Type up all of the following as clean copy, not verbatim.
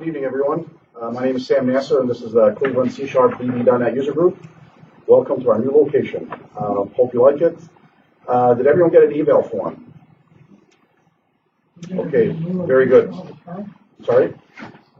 Good evening, everyone. My name is Sam Nasser, and this is the Cleveland C# DB.NET User Group. Welcome to our new location. Hope you like it. Did everyone get an eval form? Okay, very good. Sorry?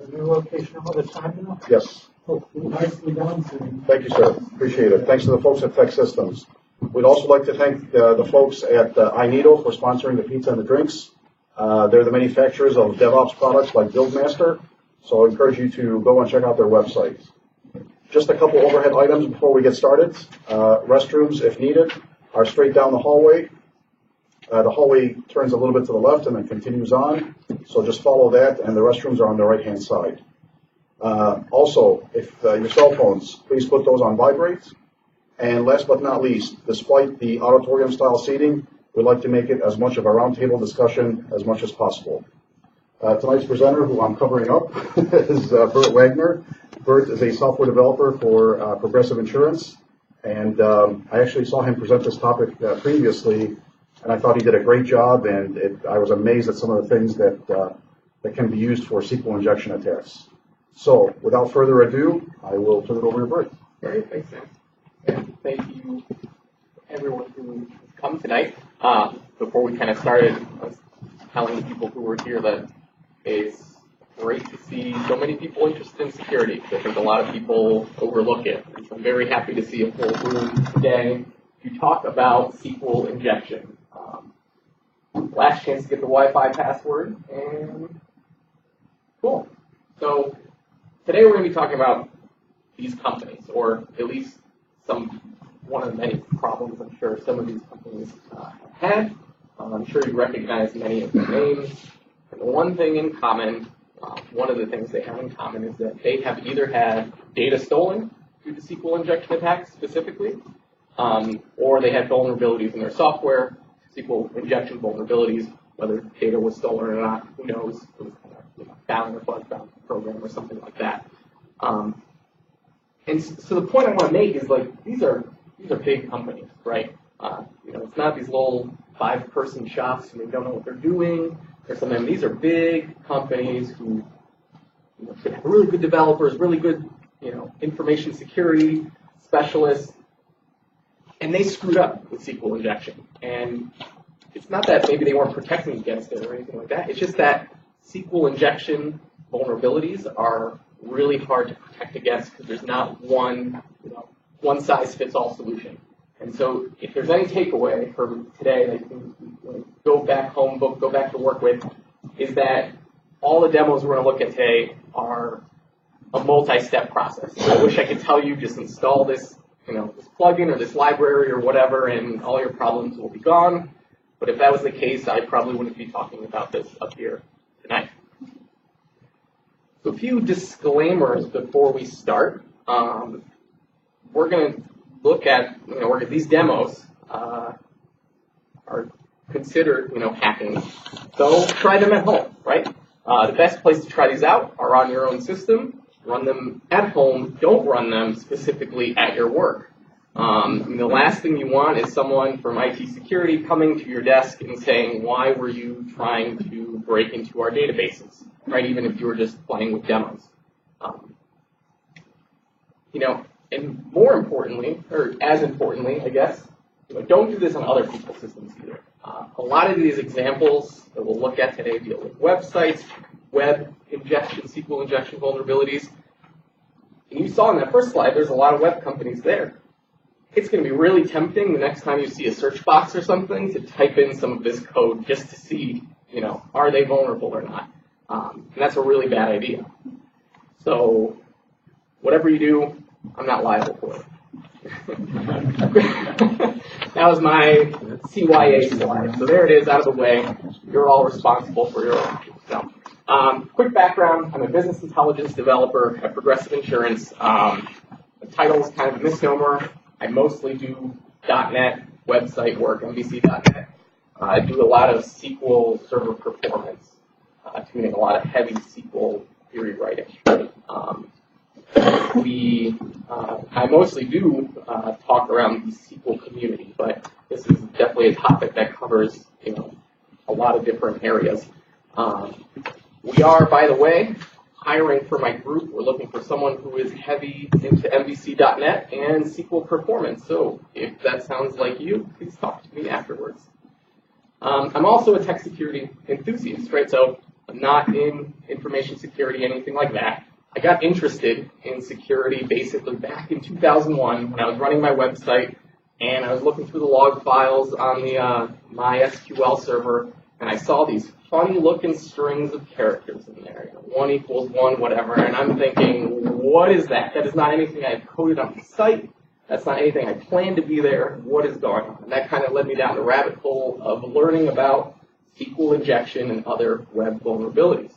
The new location all the time now? Yes. Oh, nicely done. Thank you, sir. Appreciate it. Thanks to the folks at Tech Systems. We'd also like to thank the folks at iNeedle for sponsoring the pizza and the drinks. They're the manufacturers of DevOps products like Buildmaster, so I encourage you to go and check out their website. Just a couple overhead items before we get started. Restrooms, if needed, are straight down the hallway. The hallway turns a little bit to the left and then continues on, so just follow that, and the restrooms are on the right-hand side. Also, if your cell phones, please put those on vibrate. And last but not least, despite the auditorium-style seating, we'd like to make it as much of a roundtable discussion as much as possible. Tonight's presenter, who I'm covering up, is Bert Wagner. Bert is a software developer for Progressive Insurance, and I actually saw him present this topic previously, and I thought he did a great job, and I was amazed at some of the things that can be used for SQL injection attacks. So, without further ado, I will turn it over to Bert. Great, thanks, Sam. And thank you, everyone who has come tonight. Before we kind of started, I was telling the people who were here that it's great to see so many people interested in security. I think a lot of people overlook it. So I'm very happy to see a full room today to talk about SQL injection. Last chance to get the Wi-Fi password, and cool. So today we're going to be talking about these companies, or at least one of the many problems I'm sure some of these companies have had. I'm sure you recognize many of their names. And the one thing in common, one of the things they have in common is that they have either had data stolen due to SQL injection attacks specifically, or they had vulnerabilities in their software, SQL injection vulnerabilities, whether data was stolen or not, who knows, it was kind of down in a bug bounty program or something like that. And so the point I want to make is, like, these are big companies, right? It's not these little 5-person shops who don't know what they're doing or something. These are big companies who have really good developers, really good information security specialists, and they screwed up with SQL injection. And it's not that maybe they weren't protecting against it or anything like that. It's just that SQL injection vulnerabilities are really hard to protect against because there's not one size-fits-all solution. And so if there's any takeaway from today that you can go back home, go back to work with, is that all the demos we're going to look at today are a multi-step process. I wish I could tell you just install this, this plugin or this library or whatever, and all your problems will be gone. But if that was the case, I probably wouldn't be talking about this up here tonight. So a few disclaimers before we start. We're going to look at, these demos are considered, hacking. So try them at home, right? The best place to try these out are on your own system. Run them at home. Don't run them specifically at your work. The last thing you want is someone from IT security coming to your desk and saying, why were you trying to break into our databases, right? Even if you were just playing with demos. And more importantly, or as importantly, I guess, don't do this on other people's systems either. A lot of these examples that we'll look at today deal with websites, web injection, SQL injection vulnerabilities. And you saw in that first slide, there's a lot of web companies there. It's going to be really tempting the next time you see a search box or something to type in some of this code just to see, are they vulnerable or not? And that's a really bad idea. So whatever you do, I'm not liable for it. That was my CYA slide. So there it is, out of the way. You're all responsible for your own. So, quick background, I'm a business intelligence developer at Progressive Insurance. The title is kind of a misnomer. I mostly do .NET website work, MVC.NET. I do a lot of SQL server performance, doing a lot of heavy SQL query writing. I mostly do talk around the SQL community, but this is definitely a topic that covers, a lot of different areas. We are, by the way, hiring for my group. We're looking for someone who is heavy into MVC.NET and SQL performance. So if that sounds like you, please talk to me afterwards. I'm also a tech security enthusiast, right? So I'm not in information security, anything like that. I got interested in security basically back in 2001 when I was running my website and I was looking through the log files on the my SQL server, and I saw these funny looking strings of characters in there, 1 equals 1, whatever, and I'm thinking, what is that? That is not anything I coded on the site. That's not anything I planned to be there. What is going on? And that kind of led me down the rabbit hole of learning about SQL injection and other web vulnerabilities.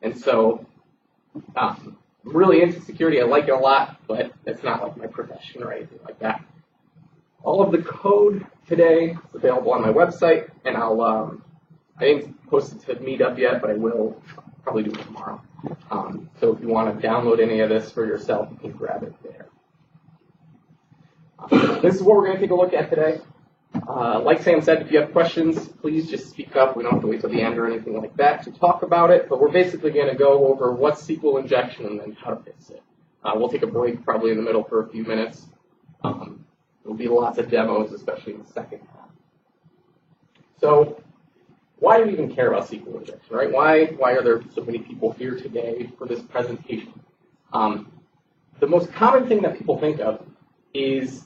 And so I'm really into security. I like it a lot, but it's not like my profession or anything like that. All of the code today is available on my website, and I didn't post it to Meetup yet, but I will probably do it tomorrow. So if you want to download any of this for yourself, you can grab it there. This is what we're going to take a look at today. Like Sam said, if you have questions, please just speak up. We don't have to wait till the end or anything like that to talk about it, but we're basically going to go over what's SQL injection and then how to fix it. We'll take a break probably in the middle for a few minutes. There'll be lots of demos, especially in the second half. So why do we even care about SQL injection, right? Why are there so many people here today for this presentation? The most common thing that people think of is,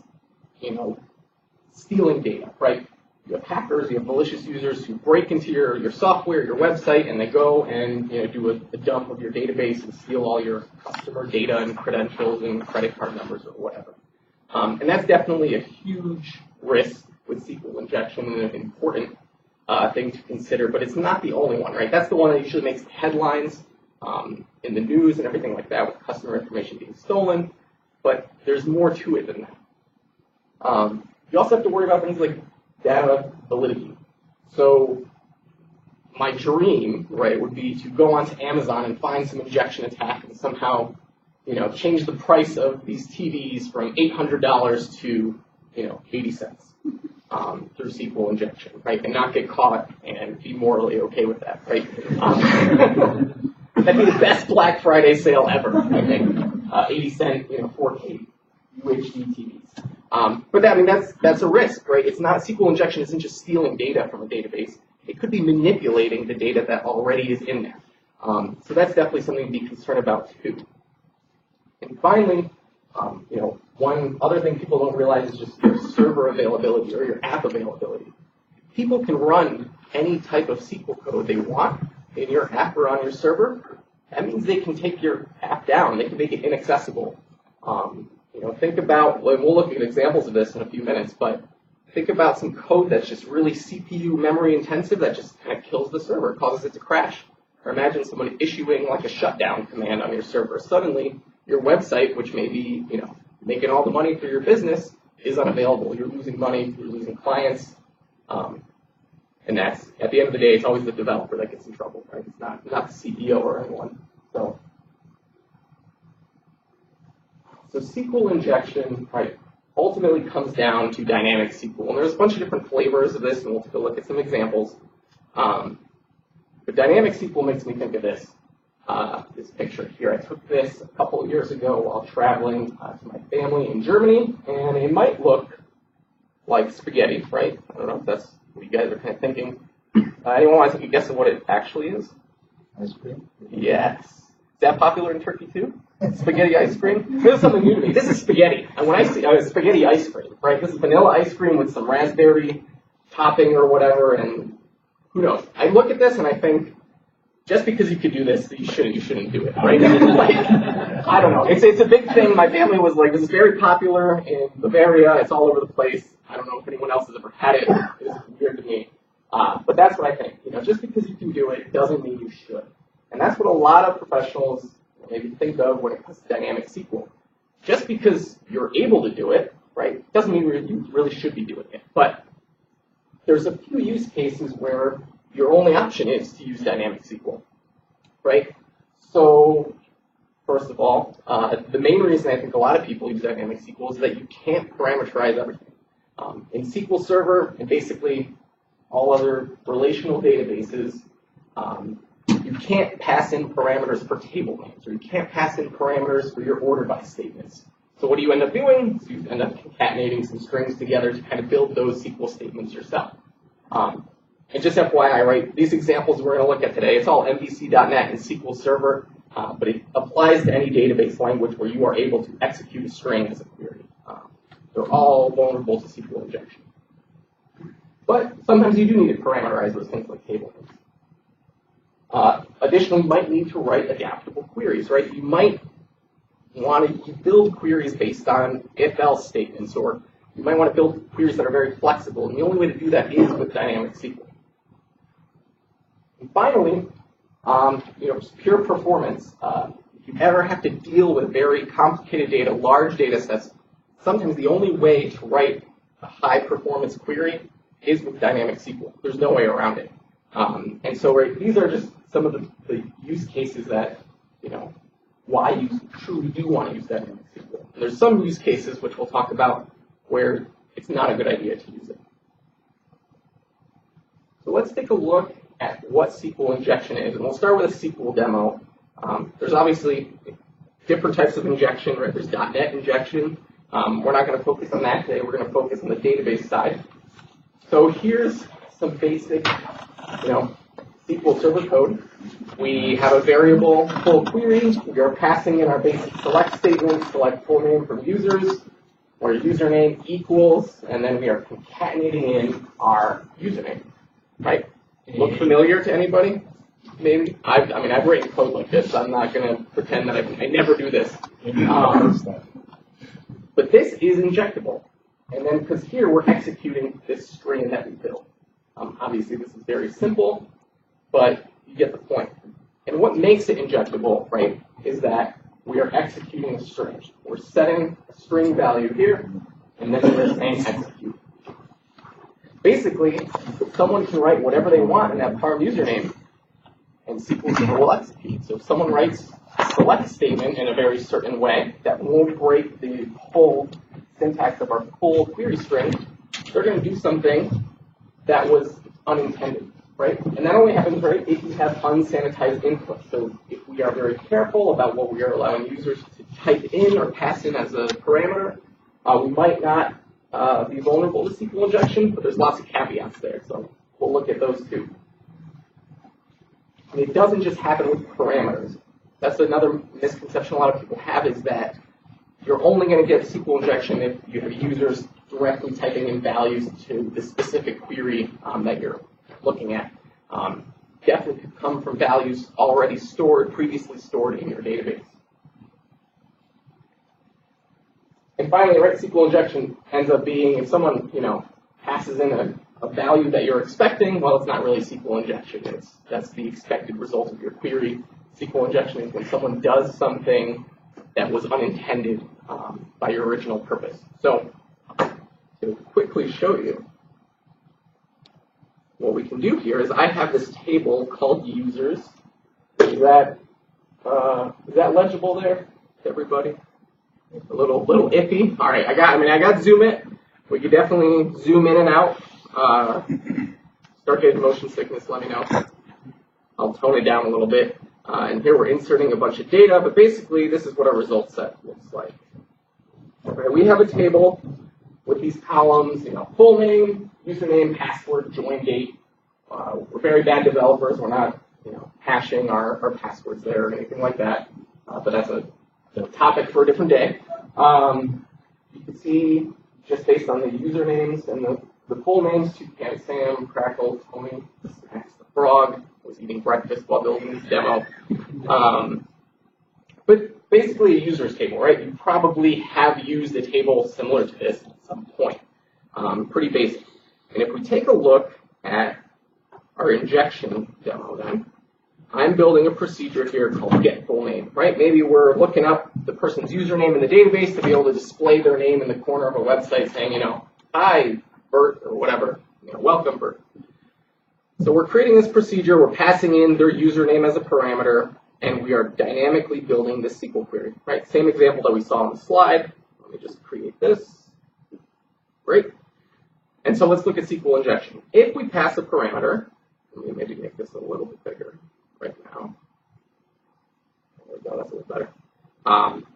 stealing data, right? You have hackers, you have malicious users who break into your software, your website, and they go and do a dump of your database and steal all your customer data and credentials and credit card numbers or whatever. And that's definitely a huge risk with SQL injection and an important thing to consider, but it's not the only one, right? That's the one that usually makes the headlines in the news and everything like that with customer information being stolen, but there's more to it than that. You also have to worry about things like data validity. So my dream, right, would be to go onto Amazon and find some injection attack and somehow, change the price of these TVs from $800 to, 80 cents through SQL injection, right, and not get caught and be morally okay with that, right? That'd be the best Black Friday sale ever, I think. 80-cent, 4K UHD TVs. But that's a risk, right? It's not, SQL injection isn't just stealing data from a database. It could be manipulating the data that already is in there. So that's definitely something to be concerned about too. And finally, one other thing people don't realize is just your server availability or your app availability. People can run any type of SQL code they want in your app or on your server. That means they can take your app down. They can make it inaccessible. Think about, we'll look at examples of this in a few minutes, but think about some code that's just really CPU memory intensive that just kind of kills the server, causes it to crash. Or imagine someone issuing like a shutdown command on your server. Suddenly, your website, which may be, making all the money for your business, is unavailable. You're losing money, you're losing clients, and that's, at the end of the day, it's always the developer that gets in trouble, right? It's not the CEO or anyone. So SQL injection, right, ultimately comes down to dynamic SQL. And there's a bunch of different flavors of this, and we'll take a look at some examples. But dynamic SQL makes me think of this picture here. I took this a couple of years ago while traveling to my family in Germany, and it might look like spaghetti, right? I don't know if that's what you guys are kind of thinking. Anyone want to take a guess at what it actually is? Ice cream? Yes. Is that popular in Turkey too? Spaghetti ice cream? This is something new to me. This is spaghetti. And when I see spaghetti ice cream, right? This is vanilla ice cream with some raspberry topping or whatever, and who knows? I look at this and I think, just because you could do this, you shouldn't do it, right? I don't know. It's a big thing. My family was like, this is very popular in Bavaria. It's all over the place. I don't know if anyone else has ever had it. It's weird to me. But that's what I think. Just because you can do it doesn't mean you should. And that's what a lot of professionals maybe think of when it comes to dynamic SQL. Just because you're able to do it, right, doesn't mean you really should be doing it. But there's a few use cases where your only option is to use dynamic SQL, right? So, first of all, the main reason I think a lot of people use dynamic SQL is that you can't parameterize everything. In SQL Server and basically all other relational databases, you you can't pass in parameters for table names, or you can't pass in parameters for your order by statements. So what do you end up doing? So you end up concatenating some strings together to kind of build those SQL statements yourself. And just FYI, right, these examples we're going to look at today, it's all MVC.NET and SQL Server, but it applies to any database language where you are able to execute a string as a query. They're all vulnerable to SQL injection. But sometimes you do need to parameterize those things like table names. Additionally, you might need to write adaptable queries, right? You might want to build queries based on if-else statements, or you might want to build queries that are very flexible, and the only way to do that is with dynamic SQL. And finally, just pure performance. If you ever have to deal with very complicated data, large data sets, sometimes the only way to write a high-performance query is with dynamic SQL. There's no way around it. And so these are just some of the use cases that, why you truly do want to use dynamic SQL. And there's some use cases, which we'll talk about, where it's not a good idea to use it. So let's take a look at what SQL injection is. And we'll start with a SQL demo. There's obviously different types of injection, right? There's .NET injection. We're not going to focus on that today. We're going to focus on the database side. So here's some basic, SQL Server code. We have a variable full query. We are passing in our basic select statement, select full name from users, where username equals, and then we are concatenating in our username, right? Look familiar to anybody? Maybe? I've written code like this. I'm not going to pretend that I never do this. But this is injectable. And then, because here we're executing this string that we built. Obviously, this is very simple, but you get the point. And what makes it injectable, right, is that we are executing a string. We're setting a string value here, and then we're saying execute. Basically, someone can write whatever they want in that parm username, and SQL Server will execute. So if someone writes a select statement in a very certain way that won't break the whole syntax of our full query string, they're going to do something that was unintended, right? And that only happens, right, if you have unsanitized input. So if we are very careful about what we are allowing users to type in or pass in as a parameter, we might not be vulnerable to SQL injection, but there's lots of caveats there, so we'll look at those too. And it doesn't just happen with parameters. That's another misconception a lot of people have, is that you're only going to get SQL injection if you have users directly typing in values to the specific query that you're looking at. Definitely could come from values already stored, previously stored in your database. And finally, right, SQL injection ends up being, if someone, passes in a value that you're expecting, well, it's not really SQL injection. That's the expected result of your query. SQL injection is when someone does something that was unintended by your original purpose. So, to quickly show you, what we can do here is I have this table called users. Is that legible there to everybody? A little iffy. All right, I got zoom it. We could definitely zoom in and out. Start getting motion sickness, let me know. I'll tone it down a little bit. And here we're inserting a bunch of data, but basically this is what our result set looks like. Okay, we have a table with these columns, full name, username, password, join date. We're very bad developers. We're not, hashing our passwords there or anything like that. But that's a topic for a different day. You can see, just based on the usernames and the full names, Toucan Sam, Crackle, Tony, Snacks the Frog, was eating breakfast while building this demo. But basically a users table, right? You probably have used a table similar to this at some point. Pretty basic. And if we take a look at our injection demo then, I'm building a procedure here called get full name, right? Maybe we're looking up the person's username in the database to be able to display their name in the corner of a website saying, hi, Bert, or whatever, welcome, Bert. So we're creating this procedure, we're passing in their username as a parameter, and we are dynamically building this SQL query, right? Same example that we saw on the slide. Let me just create this. Great. And so let's look at SQL injection. If we pass a parameter, let me maybe make this a little bit bigger right now.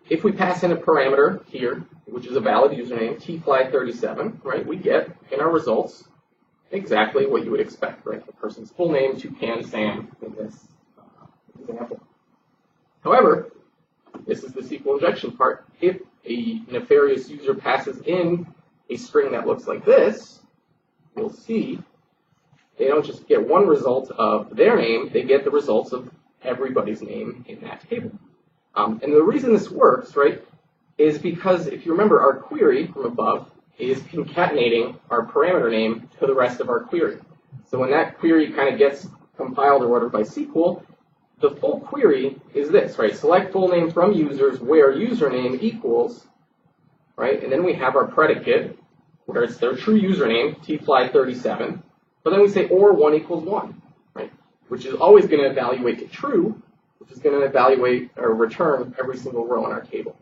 if we pass in a parameter here, which is a valid username, tfly37, right, we get in our results exactly what you would expect, right? The person's full name, Toucan Sam, in this example. However, this is the SQL injection part. If a nefarious user passes in a string that looks like this, you'll see they don't just get one result of their name, they get the results of everybody's name in that table. And the reason this works, right, is because if you remember our query from above is concatenating our parameter name to the rest of our query. So when that query kind of gets compiled or whatever by SQL, the full query is this, right? Select full name from users where username equals, right? And then we have our predicate where it's their true username, tfly37. But then we say or 1 equals 1, right? Which is always going to evaluate to true, which is going to evaluate or return every single row in our table,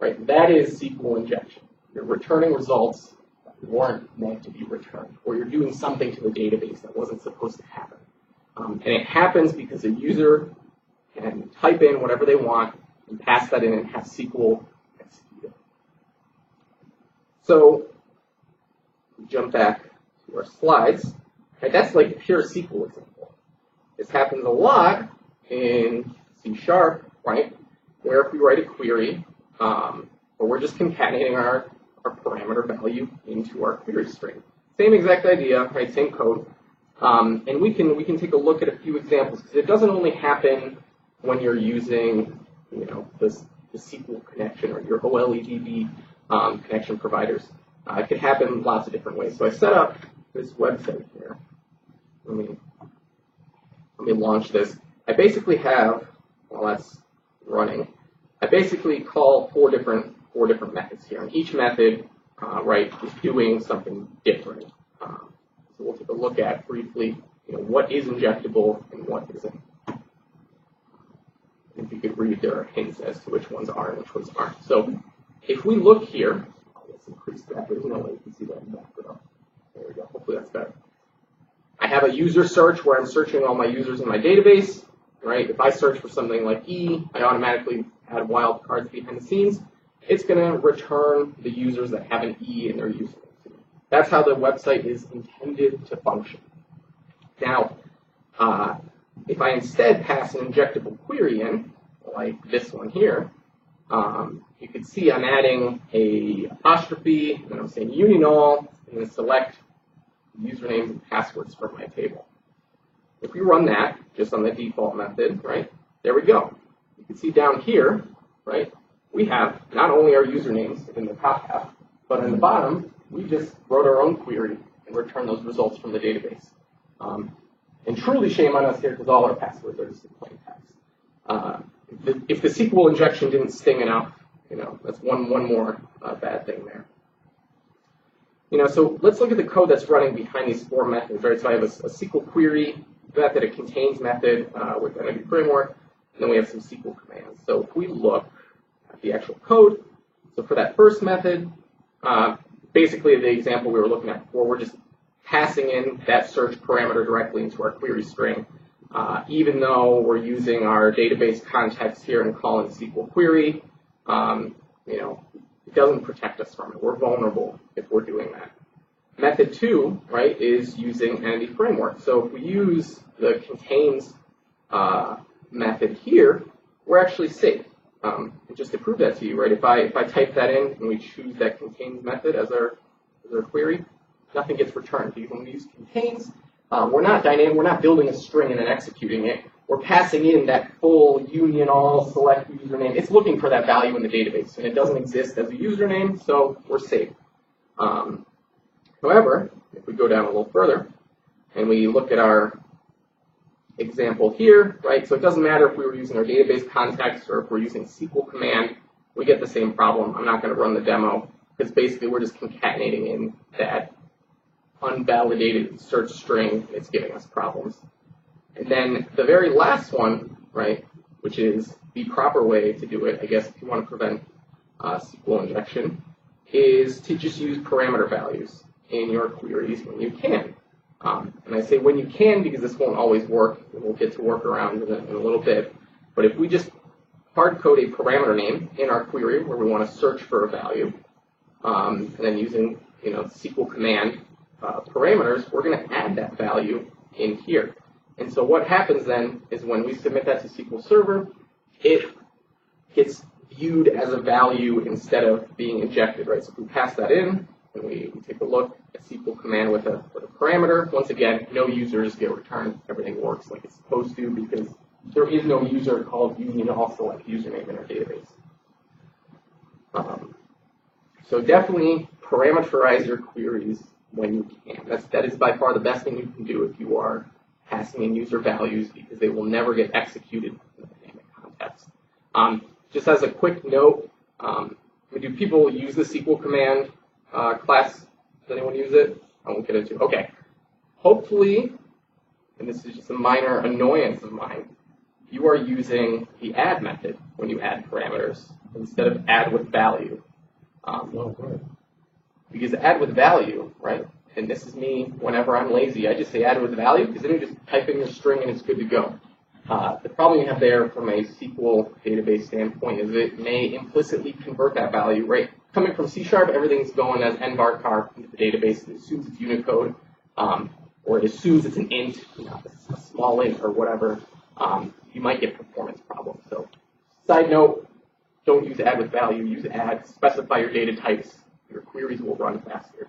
right? That is SQL injection. You're returning results that weren't meant to be returned, or you're doing something to the database that wasn't supposed to happen. And it happens because a user can type in whatever they want and pass that in and have SQL execute it. So, we jump back to our slides. Right, that's like a pure SQL example. This happens a lot in C#, right? Where if we write a query, or we're just concatenating our parameter value into our query string. Same exact idea, right? Same code. And we can take a look at a few examples because it doesn't only happen when you're using, you know, the SQL connection or your OLEDB connection providers. It could happen lots of different ways. So I set up this website here. Let me launch this. I basically have, while that's running, I basically call four different methods here, and each method, right, is doing something different. So we'll take a look at briefly, you know, what is injectable and what isn't. If you could read, there are hints as to which ones are and which ones aren't. So if we look here, let's increase that. There's no way you can see that in the background. There we go. Hopefully that's better. I have a user search where I'm searching all my users in my database, right? If I search for something like E, I automatically add wildcards behind the scenes. It's going to return the users that have an E in their username. That's how the website is intended to function. Now, if I instead pass an injectable query in, like this one here, you can see I'm adding a apostrophe, and I'm saying union all, and then select usernames and passwords from my table. If we run that, just on the default method, right, there we go. You can see down here, right, we have not only our usernames in the top half, but in the bottom, we just wrote our own query and returned those results from the database. And truly shame on us here because all our passwords are just in plain text. If the SQL injection didn't sting enough, you know, that's one more bad thing there. You know, so let's look at the code that's running behind these four methods, right? So I have a SQL query method, a contains method with NET framework, and then we have some SQL commands. So if we look at the actual code, so for that first method, basically the example we were looking at before, we're just passing in that search parameter directly into our query string. Even though we're using our database context here and calling SQL query, you know, it doesn't protect us from it. We're vulnerable if we're doing that. Method 2, right, is using NET framework. So if we use the contains method here, we're actually safe. And just to prove that to you, right, if I type that in and we choose that contains method as our query, nothing gets returned. Because when we use contains, we're not dynamic, we're not building a string and then executing it. We're passing in that full union all select username. It's looking for that value in the database, and it doesn't exist as a username, so we're safe. However, if we go down a little further and we look at our example here, right? So it doesn't matter if we were using our database context or if we're using SQL command, we get the same problem. I'm not going to run the demo because basically we're just concatenating in that unvalidated search string. It's giving us problems. And then the very last one, right, which is the proper way to do it, I guess if you want to prevent SQL injection, is to just use parameter values in your queries when you can. And I say when you can because this won't always work, and we'll get to workarounds in a little bit. But if we just hard code a parameter name in our query where we want to search for a value, and then using SQL command parameters, we're going to add that value in here. And so what happens then is when we submit that to SQL Server, it gets viewed as a value instead of being injected, right? So if we pass that in and we take a look at SQL command with a parameter, once again, no users get returned. Everything works like it's supposed to because there is no user called union also like username in our database. So definitely parameterize your queries when you can. That is by far the best thing you can do if you are passing in user values because they will never get executed in a dynamic context. Just as a quick note, do people use the SQL command class? Does anyone use it? I won't get into it. Okay. Hopefully, and this is just a minor annoyance of mine, you are using the add method when you add parameters instead of add with value. Because add with value, right? And this is me whenever I'm lazy. I just say add with value because then you just type in your string and it's good to go. The problem you have there from a SQL database standpoint is it may implicitly convert that value, right? Coming from C#, everything's going as nvarchar into the database. It assumes it's Unicode, or it assumes it's an int, a small int or whatever. You might get performance problems. So, side note, don't use add with value. Use add. Specify your data types. Your queries will run faster.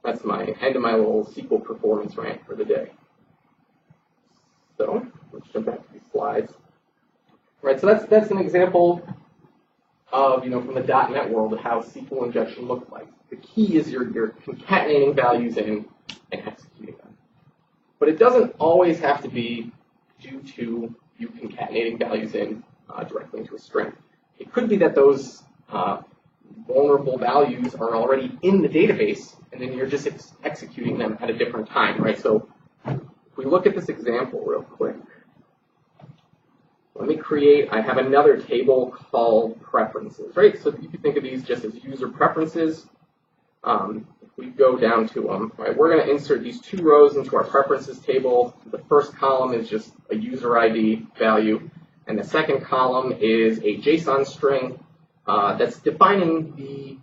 That's my end of my little SQL performance rant for the day. So let's jump back to these slides. Right. So that's an example of from the .NET world how SQL injection looks like. The key is you're concatenating values in and executing them. But it doesn't always have to be due to you concatenating values in directly into a string. It could be that those vulnerable values are already in the database, and then you're just executing them at a different time, right? So if we look at this example real quick, I have another table called preferences, right? So you can think of these just as user preferences. If we go down to them, right, we're going to insert these two rows into our preferences table. The first column is just a user ID value, and the second column is a JSON string that's defining the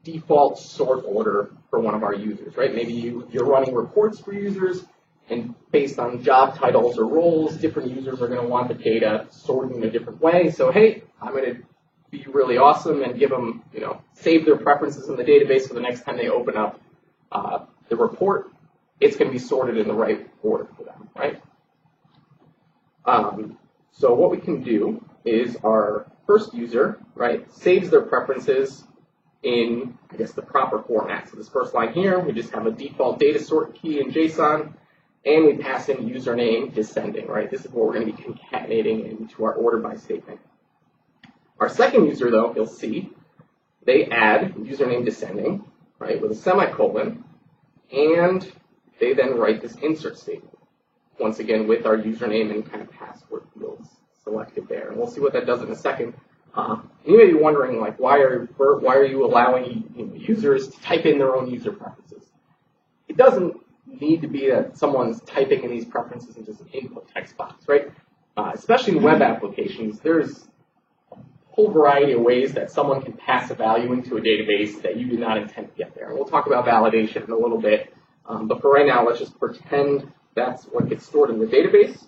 default sort order for one of our users, right? Maybe you're running reports for users, and based on job titles or roles, different users are going to want the data sorted in a different way. So, hey, I'm going to be really awesome and give them, save their preferences in the database so the next time they open up the report, it's going to be sorted in the right order for them, right? So what we can do is our first user, right, saves their preferences in, I guess, the proper format. So this first line here, we just have a default data sort key in JSON, and we pass in username descending, right? This is what we're going to be concatenating into our order by statement. Our second user, though, you'll see, they add username descending, right, with a semicolon, and they then write this insert statement, once again with our username and kind of password fields selected there. And we'll see what that does in a second. You may be wondering, like, why are you allowing users to type in their own user preferences? It doesn't need to be that someone's typing in these preferences into some input text box, right? Especially in web applications, there's a whole variety of ways that someone can pass a value into a database that you did not intend to get there. And we'll talk about validation in a little bit. But for right now, let's just pretend that's what gets stored in the database.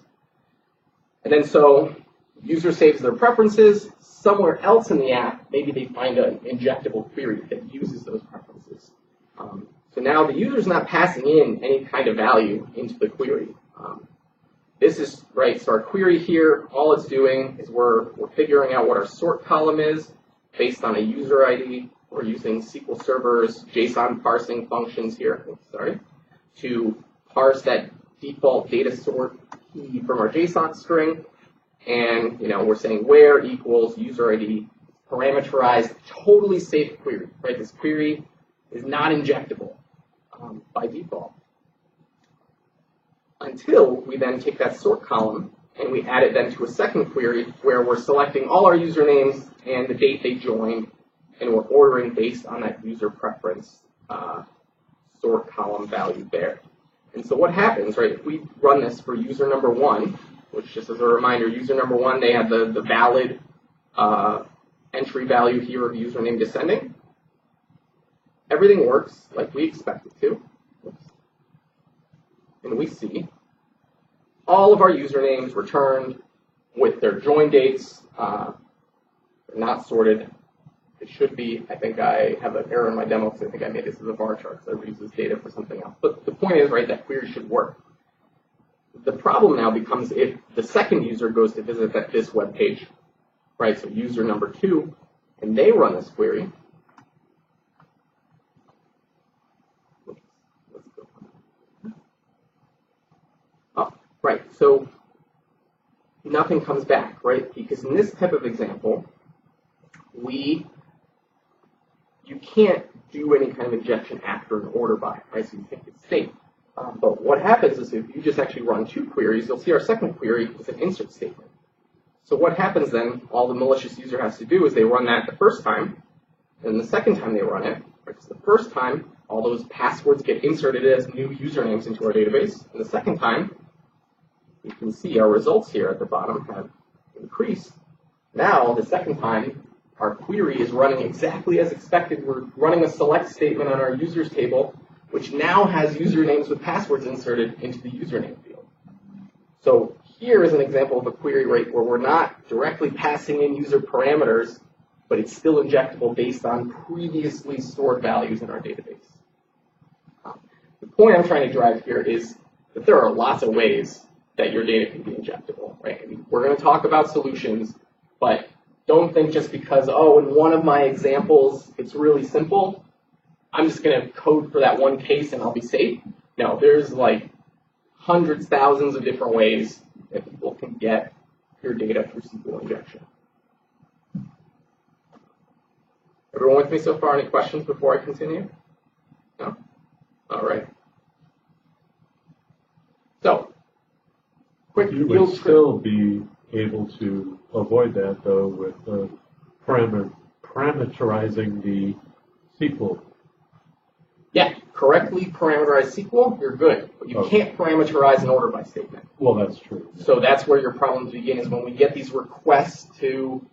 And then so user saves their preferences. Somewhere else in the app, maybe they find an injectable query that uses those preferences. So now the user's not passing in any kind of value into the query. This is, right, so our query here, all it's doing is we're figuring out what our sort column is based on a user ID. We're using SQL Server's JSON parsing functions here, to parse that default data sort key from our JSON string. And, we're saying where equals user ID, parameterized, totally safe query, right? This query is not injectable by default. Until we then take that sort column and we add it then to a second query where we're selecting all our usernames and the date they joined, and we're ordering based on that user preference sort column value there. And so what happens, right, if we run this for user number one, which just as a reminder, user number one, they have the valid entry value here of username descending. Everything works like we expect it to. And we see all of our usernames returned with their join dates. They're not sorted. It should be. I think I have an error in my demo because I think I made this as a bar chart because I reuse this data for something else. But the point is, right, that query should work. The problem now becomes if the second user goes to visit this web page, right, so user number 2, and they run this query. Oh, right, so nothing comes back, right, because in this type of example, you can't do any kind of injection after an order by, right, so you think it's safe. But what happens is if you just actually run 2 queries, you'll see our second query is an insert statement. So what happens then, all the malicious user has to do is they run that the first time, and the second time they run it, because the first time, all those passwords get inserted as new usernames into our database, and the second time, you can see our results here at the bottom have increased. Now, the second time, our query is running exactly as expected. We're running a select statement on our users table, which now has usernames with passwords inserted into the username field. So here is an example of a query rate where we're not directly passing in user parameters, but it's still injectable based on previously stored values in our database. The point I'm trying to drive here is that there are lots of ways that your data can be injectable, right? I mean, we're going to talk about solutions, but don't think just because, oh, in one of my examples, it's really simple, I'm just going to code for that one case and I'll be safe. No, there's like hundreds, thousands of different ways that people can get your data through SQL injection. Everyone with me so far? Any questions before I continue? No? All right. So, quick You field would still be able to avoid that, though, with parameterizing the SQL. Yeah, correctly parameterize SQL, you're good. But you can't parameterize an order by statement. Well, that's true. So that's where your problems begin, is when we get these requests to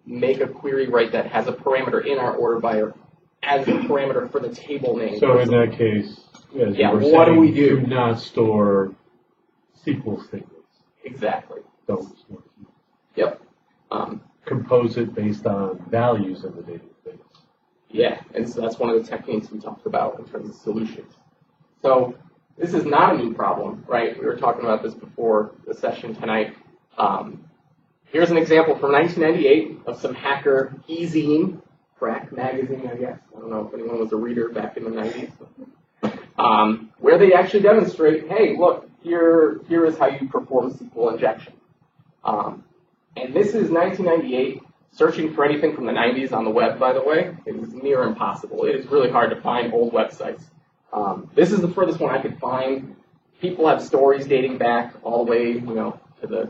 make a query, right, that has a parameter in our order by as a parameter for the table name. So in that case, as you were what saying, do we do? Do not store SQL statements. Exactly. Don't store SQL. Yep. Compose it based on values in the database. Yeah, and so that's one of the techniques we talked about in terms of solutions. So this is not a new problem, right? We were talking about this before the session tonight. Here's an example from 1998 of some hacker e-zine, crack magazine, I guess. I don't know if anyone was a reader back in the 90s. Where they actually demonstrate, hey, look, here is how you perform SQL injection. And this is 1998. Searching for anything from the 90s on the web, by the way, is near impossible. It is really hard to find old websites. This is the furthest one I could find. People have stories dating back all the way, to the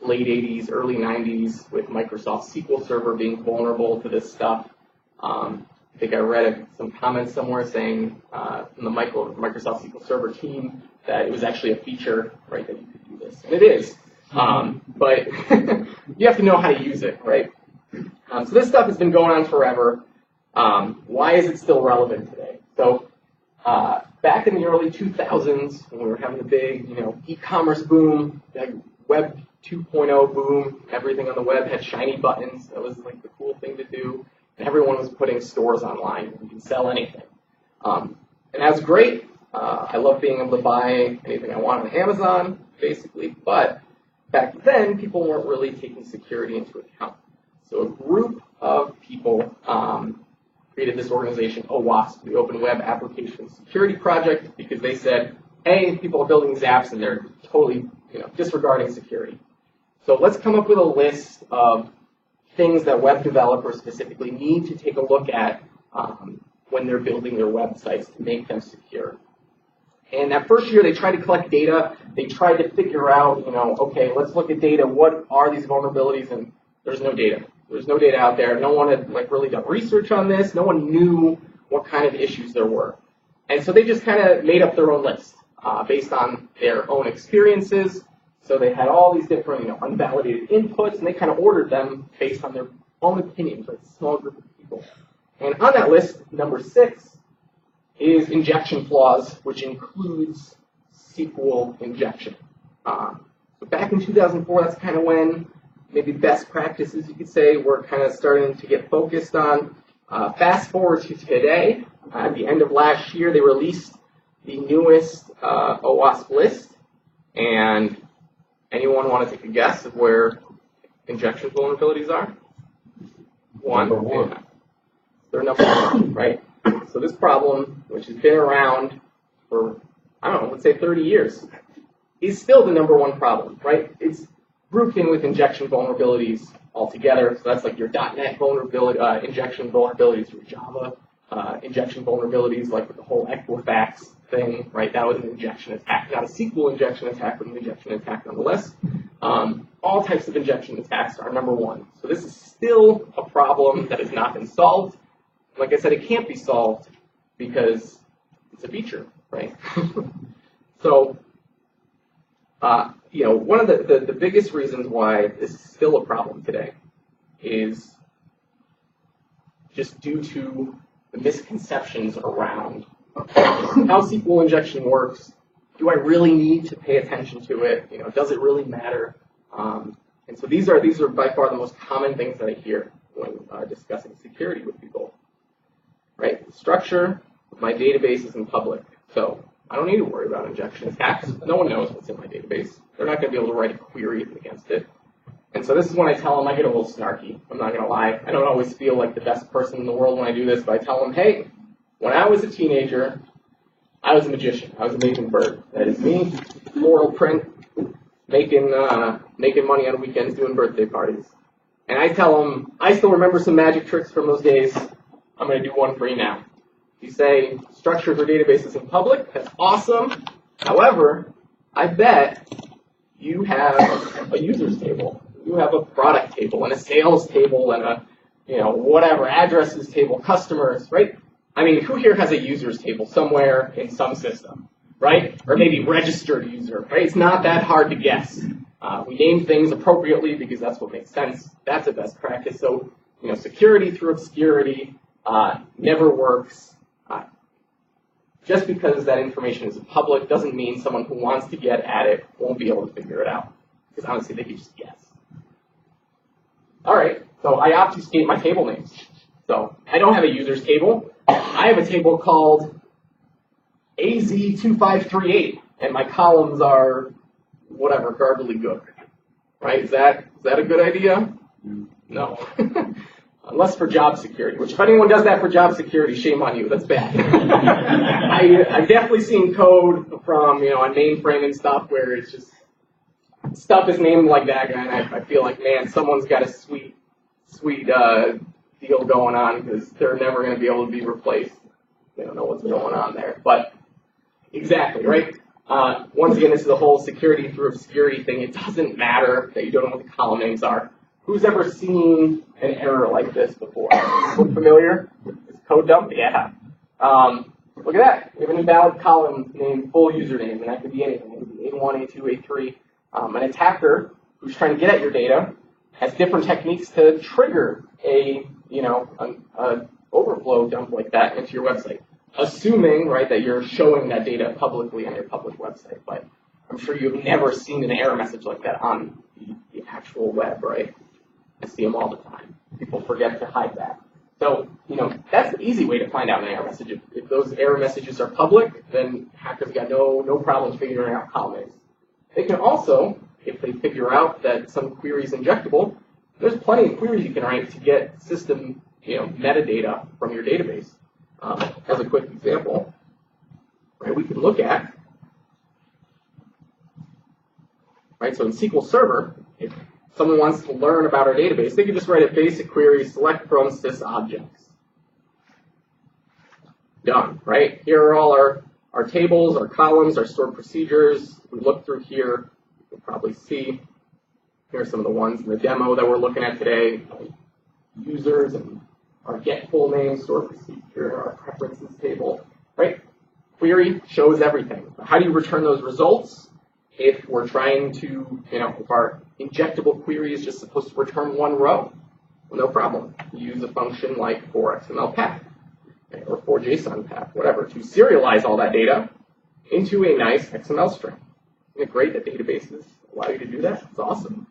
late 80s, early 90s, with Microsoft SQL Server being vulnerable to this stuff. I think I read some comments somewhere saying from the Microsoft SQL Server team that it was actually a feature, right, that you could do this. And it is. But you have to know how to use it, right? So this stuff has been going on forever. Why is it still relevant today? So back in the early 2000s, when we were having the big, e-commerce boom, like Web 2.0 boom, everything on the web had shiny buttons. That was like the cool thing to do. And everyone was putting stores online. You can sell anything. And that's great. I love being able to buy anything I want on Amazon, basically. But back then, people weren't really taking security into account. So a group of people created this organization, OWASP, the Open Web Application Security Project, because they said, hey, people are building these apps and they're totally disregarding security. So let's come up with a list of things that web developers specifically need to take a look at when they're building their websites to make them secure. And that first year, they tried to collect data. They tried to figure out, okay, let's look at data. What are these vulnerabilities? And there's no data. There's no data out there. No one had really done research on this. No one knew what kind of issues there were. And so they just kind of made up their own list based on their own experiences. So they had all these different, unvalidated inputs, and they kind of ordered them based on their own opinions, right? A small group of people. And on that list, number 6 is injection flaws, which includes SQL injection. So back in 2004, that's kind of when maybe best practices, you could say, were kind of starting to get focused on. Fast forward to today, at the end of last year, they released the newest OWASP list. And anyone want to take a guess of where injection vulnerabilities are? Number 1. Yeah. They're number 1, right? So this problem, which has been around for, I don't know, let's say 30 years, is still the number 1 problem, right? It's grouped in with injection vulnerabilities altogether. So that's like your .NET vulnerability, injection vulnerabilities, your Java injection vulnerabilities, like with the whole Equifax thing, right? That was an injection attack, not a SQL injection attack, but an injection attack nonetheless. All types of injection attacks are number 1. So this is still a problem that has not been solved. Like I said, it can't be solved because it's a feature, right? So, one of the biggest reasons why this is still a problem today is just due to the misconceptions around how SQL injection works. Do I really need to pay attention to it? Does it really matter? And so these are by far the most common things that I hear when discussing security with people. Right? The structure of my database is in public, so I don't need to worry about injection attacks. No one knows what's in my database. They're not going to be able to write a query against it. And so this is when I tell them, I get a little snarky. I'm not going to lie. I don't always feel like the best person in the world when I do this, but I tell them, hey, when I was a teenager, I was a magician. I was making Bert. That is me, floral print, making money on weekends, doing birthday parties. And I tell them, I still remember some magic tricks from those days. I'm going to do one for you now. You say, structure for databases in public. That's awesome. However, I bet you have a users table. You have a product table and a sales table and a, whatever, addresses table, customers, right? I mean, who here has a users table somewhere in some system, right? Or maybe registered user, right? It's not that hard to guess. We name things appropriately because that's what makes sense. That's a best practice. So, security through obscurity never works. Just because that information is public doesn't mean someone who wants to get at it won't be able to figure it out. Because honestly, they could just guess. All right, so I obfuscate my table names. So I don't have a users table. I have a table called AZ2538, and my columns are whatever, garbly good. Right? Is that a good idea? No. Unless for job security, which if anyone does that for job security, shame on you. That's bad. I've definitely seen code from, on mainframe and stuff where it's just, stuff is named like that, and I feel like, man, someone's got a sweet deal going on because they're never going to be able to be replaced. They don't know what's going on there. But exactly, right? Once again, this is the whole security through obscurity thing. It doesn't matter that you don't know what the column names are. Who's ever seen an error like this before? Look familiar? It's code dump? Yeah. Look at that. We have an invalid column named full username, and that could be anything. It could be A1, A2, A3. An attacker who's trying to get at your data has different techniques to trigger a overflow dump like that into your website, assuming, right, that you're showing that data publicly on your public website. But I'm sure you've never seen an error message like that on the actual web, right? I see them all the time. People forget to hide that. So, that's the easy way to find out an error message. If those error messages are public, then hackers got no problem figuring out column names. They can also, if they figure out that some query is injectable, there's plenty of queries you can write to get system, metadata from your database. As a quick example, right, we can look at, right, so in SQL Server, if someone wants to learn about our database, they can just write a basic query, select from sys objects. Done, right? Here are all our tables, our columns, our stored procedures. We look through here, you'll probably see, here are some of the ones in the demo that we're looking at today. Users and our get full name, stored procedure, our preferences table, right? Query shows everything. How do you return those results? If we're trying to, if our injectable query is just supposed to return one row, well, no problem. Use a function like for XML path or for JSON path, whatever, to serialize all that data into a nice XML string. Isn't it great that databases allow you to do that? It's awesome.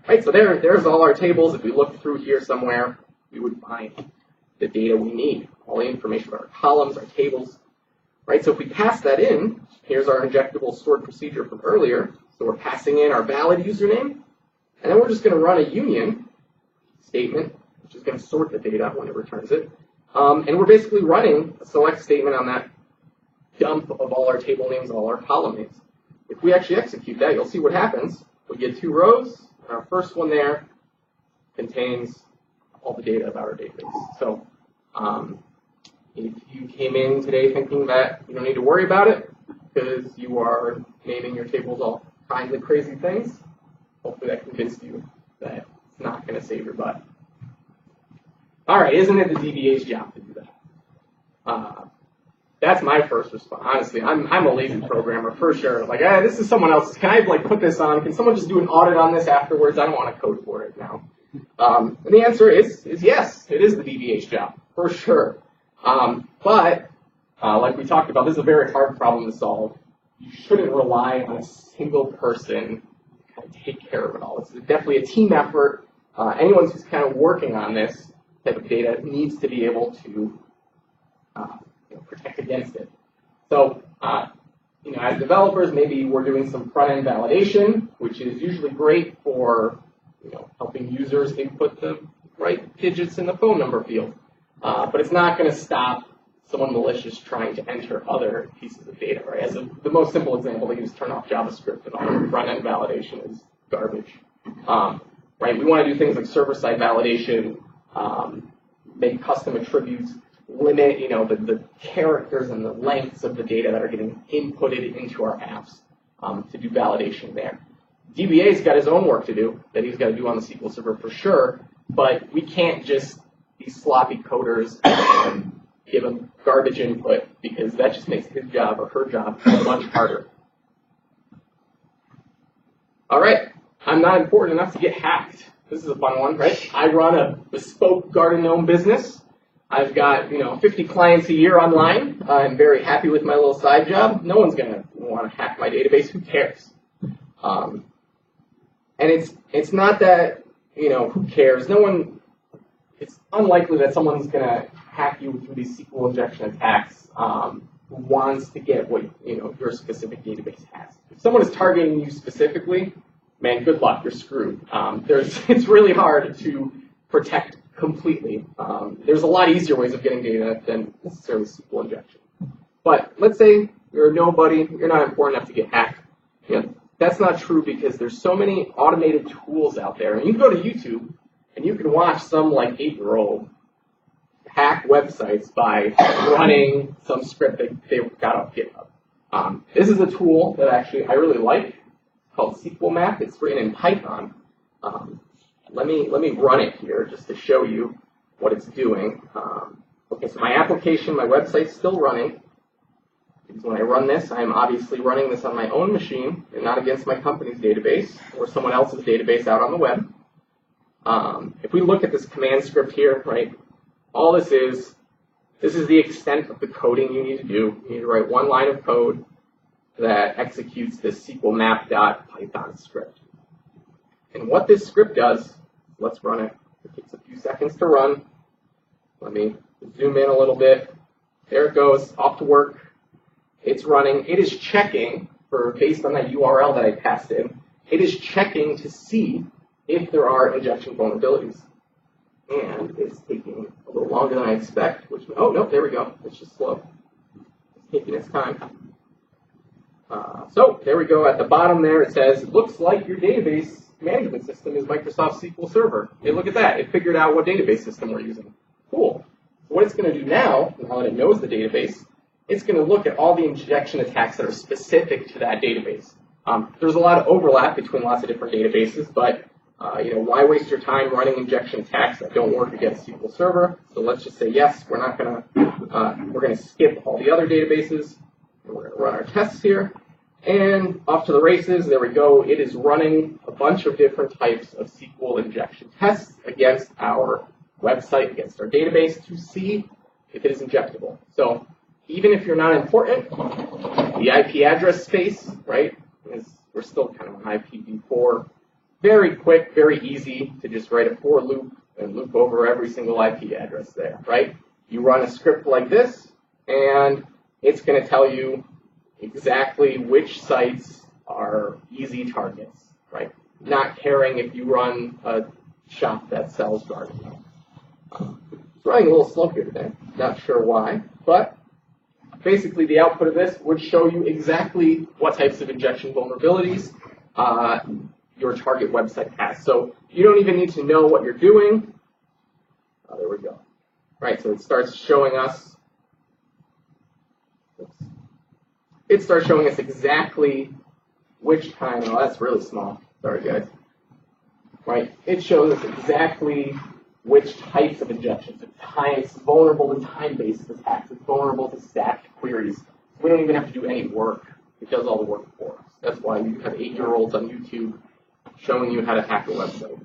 Right, so there's all our tables. If we look through here somewhere, we would find the data we need, all the information about our columns, our tables. Right, so if we pass that in, here's our injectable stored procedure from earlier. So we're passing in our valid username, and then we're just going to run a union statement, which is going to sort the data when it returns it. And we're basically running a select statement on that dump of all our table names, all our column names. If we actually execute that, you'll see what happens. We get 2 rows, and our first one there contains all the data about our database. So if you came in today thinking that you don't need to worry about it because you are naming your tables all kinds of crazy things, hopefully that convinced you that it's not going to save your butt. All right, isn't it the DBA's job to do that? That's my first response. Honestly, I'm a lazy programmer for sure. Like, this is someone else's. Can I put this on? Can someone just do an audit on this afterwards? I don't want to code for it now. And the answer is yes, it is the DBA's job for sure. But like we talked about, this is a very hard problem to solve. You shouldn't rely on a single person to kind of take care of it all. It's definitely a team effort. Anyone who's kind of working on this type of data needs to be able to protect against it. So, as developers, maybe we're doing some front-end validation, which is usually great for helping users input the right digits in the phone number field. But it's not going to stop someone malicious trying to enter other pieces of data, right? As the most simple example, they just turn off JavaScript and all the front-end validation is garbage. Right? We want to do things like server-side validation, make custom attributes, limit, the characters and the lengths of the data that are getting inputted into our apps to do validation there. DBA's got his own work to do that he's got to do on the SQL Server for sure, but we can't just be sloppy coders and give him garbage input because that just makes his job or her job much harder. All right, I'm not important enough to get hacked. This is a fun one, right? I run a bespoke garden gnome business. I've got 50 clients a year online. I'm very happy with my little side job. No one's going to want to hack my database. Who cares? And it's not that who cares. No one. It's unlikely that someone's going to hack you through these SQL injection attacks who wants to get what your specific database has. If someone is targeting you specifically, man, good luck. You're screwed. It's really hard to protect completely. There's a lot easier ways of getting data than necessarily SQL injection. But let's say you're a nobody, you're not important enough to get hacked. That's not true because there's so many automated tools out there. And you can go to YouTube and you can watch some 8-year-old hack websites by running some script that they've got off GitHub. This is a tool that actually I really like called SQL Map. It's written in Python. Let me run it here just to show you what it's doing. Okay, so my application, my website's still running. Because when I run this, I'm obviously running this on my own machine and not against my company's database or someone else's database out on the web. If we look at this command script here, right, all this is the extent of the coding you need to do. You need to write one line of code that executes this SQL map.python script. And what this script does, let's run it. It takes a few seconds to run. Let me zoom in a little bit. There it goes, off to work. It's running. It is checking based on that URL that I passed in, it is checking to see if there are injection vulnerabilities. And it's taking a little longer than I expect, oh, no, there we go. It's just slow. It's taking its time. So there we go. At the bottom there, it says, looks like your database management system is Microsoft SQL Server. Hey, look at that. It figured out what database system we're using. Cool. What it's going to do now that it knows the database, it's going to look at all the injection attacks that are specific to that database. There's a lot of overlap between lots of different databases, but why waste your time running injection attacks that don't work against SQL Server? So let's just say yes. We're going to skip all the other databases. And we're going to run our tests here, And off to the races, there we go. It is running a bunch of different types of SQL injection tests against our website, against our database to see if it is injectable. So even if you're not important, the IP address space, right, we're still kind of on IPv4. Very quick, very easy to just write a for loop and loop over every single IP address there, right? You run a script like this, and it's going to tell you exactly which sites are easy targets, right? Not caring if you run a shop that sells garbage. It's running a little slow here today. Not sure why, but basically the output of this would show you exactly what types of injection vulnerabilities your target website has. So you don't even need to know what you're doing. Oh, there we go. Right, so it starts showing us. It starts showing us exactly which kind. Oh, that's really small. Sorry, guys. Right, it shows us exactly which types of injections. It's vulnerable to time-based attacks. It's vulnerable to stacked queries. We don't even have to do any work. It does all the work for us. That's why you have 8-year-olds on YouTube showing you how to hack a website.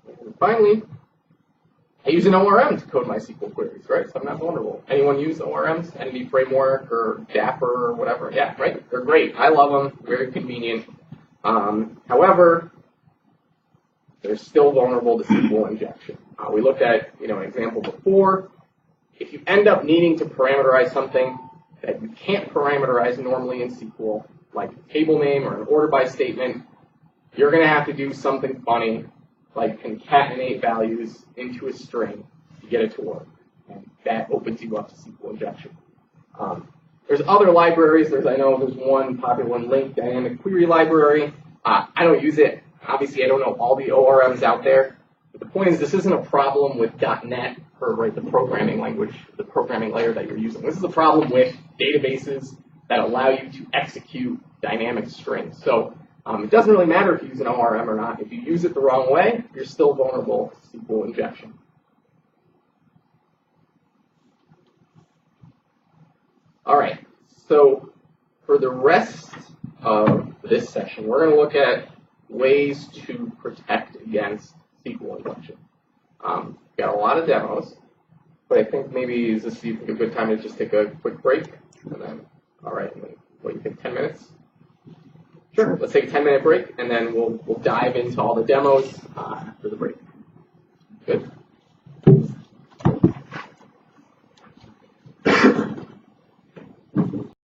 And finally, I use an ORM to code my SQL queries, right? So I'm not vulnerable. Anyone use ORMs? Entity Framework or Dapper or whatever? Yeah, right? They're great. I love them. Very convenient. However, they're still vulnerable to SQL injection. We looked at an example before. If you end up needing to parameterize something that you can't parameterize normally in SQL, like a table name or an order by statement, you're going to have to do something funny, like concatenate values into a string to get it to work. And that opens you up to SQL injection. There's other libraries. I know there's one popular one, Link Dynamic Query Library. I don't use it. Obviously, I don't know all the ORMs out there. But the point is, this isn't a problem with .NET or the programming language, the programming layer that you're using. This is a problem with databases that allow you to execute dynamic strings. So it doesn't really matter if you use an ORM or not. If you use it the wrong way, you're still vulnerable to SQL injection. All right, so for the rest of this session, we're going to look at ways to protect against SQL injection. Got a lot of demos, but I think maybe is this a good time to just take a quick break? And then, all right, what do you think, 10 minutes? Sure, let's take a 10-minute break, and then we'll dive into all the demos after the break.